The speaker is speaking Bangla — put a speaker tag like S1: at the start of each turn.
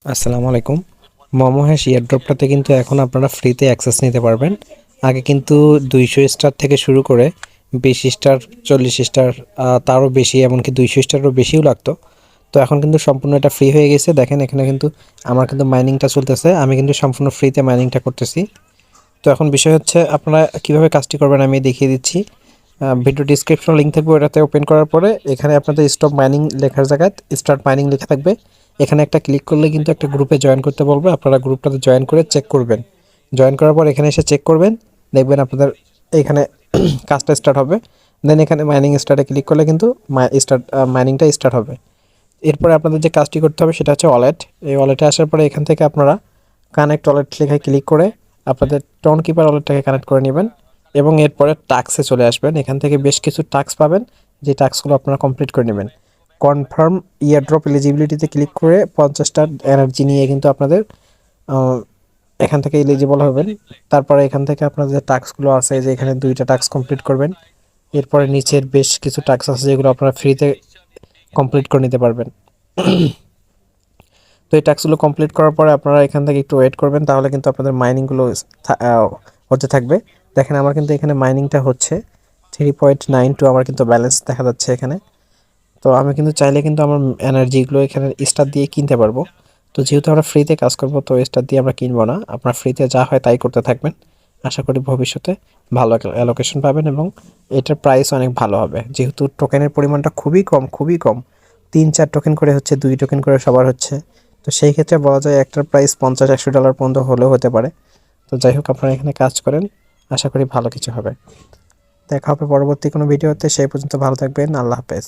S1: আসসালামু আলাইকুম। মোমো হ্যাশ এয়ারড্রপটাতে কিন্তু এখন আপনারা ফ্রিতে অ্যাক্সেস নিতে পারবেন। আগে কিন্তু 200 স্টার থেকে শুরু করে 20 স্টার, 40 স্টার, তারও বেশি, এমনকি 200 স্টারও বেশিও লাগতো। তো এখন কিন্তু সম্পূর্ণ এটা ফ্রি হয়ে গেছে। দেখেন এখানে কিন্তু আমার কিন্তু মাইনিংটা চলতেছে, আমি কিন্তু সম্পূর্ণ ফ্রিতে মাইনিংটা করতেছি। তো এখন বিষয় হচ্ছে আপনারা কিভাবে কাজটি করবেন আমি দেখিয়ে দিচ্ছি। ভিডিও ডিসক্রিপশন লিঙ্ক থাকবে, ওটাতে ওপেন করার পরে এখানে আপনাদের স্টপ মাইনিং লেখার জায়গায় স্টার্ট মাইনিং লেখা থাকবে। এখানে একটা ক্লিক করলে কিন্তু একটা গ্রুপে জয়েন করতে বলবে, আপনারা গ্রুপটাতে জয়েন করে চেক করবেন। জয়েন করার পর এখানে এসে চেক করবেন, দেখবেন আপনাদের এখানে কাজটা স্টার্ট হবে। দেন এখানে মাইনিং স্টার্টে ক্লিক করলে কিন্তু মাইনিংটা স্টার্ট হবে। এরপরে আপনাদের যে কাজটি করতে হবে সেটা হচ্ছে ওয়ালেট। এই ওয়ালেটে আসার পরে এখান থেকে আপনারা কানেক্ট ওয়ালেট লেখায় ক্লিক করে আপনাদের টোন কিপার ওয়ালেটটাকে কানেক্ট করে নেবেন এবং এরপরে টাস্কে চলে আসবেন। এখান থেকে বেশ কিছু টাস্ক পাবেন, যে টাস্কগুলো আপনারা কমপ্লিট করে নেবেন। কনফার্ম ইয়ারড্রপ এলিজিবিলিটিতে ক্লিক করে 50টা এনার্জি নিয়ে কিন্তু আপনাদের এখান থেকে এলিজিবল হবেন। তারপরে এখান থেকে আপনাদের যে টাস্কগুলো আছে, যে এখানে 2টা টাস্ক কমপ্লিট করবেন। এরপরে নিচের বেশ কিছু টাস্ক আছে যেগুলো আপনারা ফ্রিতে কমপ্লিট করে নিতে পারবেন। তো এই টাস্কগুলো কমপ্লিট করার পরে আপনারা এখান থেকে একটু ওয়েট করবেন, তাহলে কিন্তু আপনাদের মাইনিংগুলো হতে থাকবে। দেখেন আমার কিন্তু এখানে মাইনিংটা হচ্ছে 3.92 আমার কিন্তু ব্যালেন্স দেখা যাচ্ছে এখানে। তো আমি কিন্তু চাইলে কিন্তু আমার এনার্জিগুলো এখানে স্টার দিয়ে কিনতে পারবো। তো যেহেতু আমরা ফ্রিতে কাজ করব, তো স্টার দিয়ে আমরা কিনবো না, আপনার ফ্রিতে যা হয় তাই করতে থাকবেন। আশা করি ভবিষ্যতে ভালো অ্যালোকেশন পাবেন এবং এটার প্রাইস অনেক ভালো হবে, যেহেতু টোকেনের পরিমাণটা খুবই কম, খুবই কম। 3-4 টোকেন করে হচ্ছে, 2 টোকেন করে সবার হচ্ছে। তো সেই ক্ষেত্রে বলা যায় একটার প্রাইস $50-100 পর্যন্ত হলেও হতে পারে। তো যাই হোক, আপনারা এখানে কাজ করেন, আশা করি ভালো কিছু হবে। দেখা হবে পরবর্তী কোনো ভিডিওতে, সেই পর্যন্ত ভালো থাকবেন। আল্লাহ হাফেজ।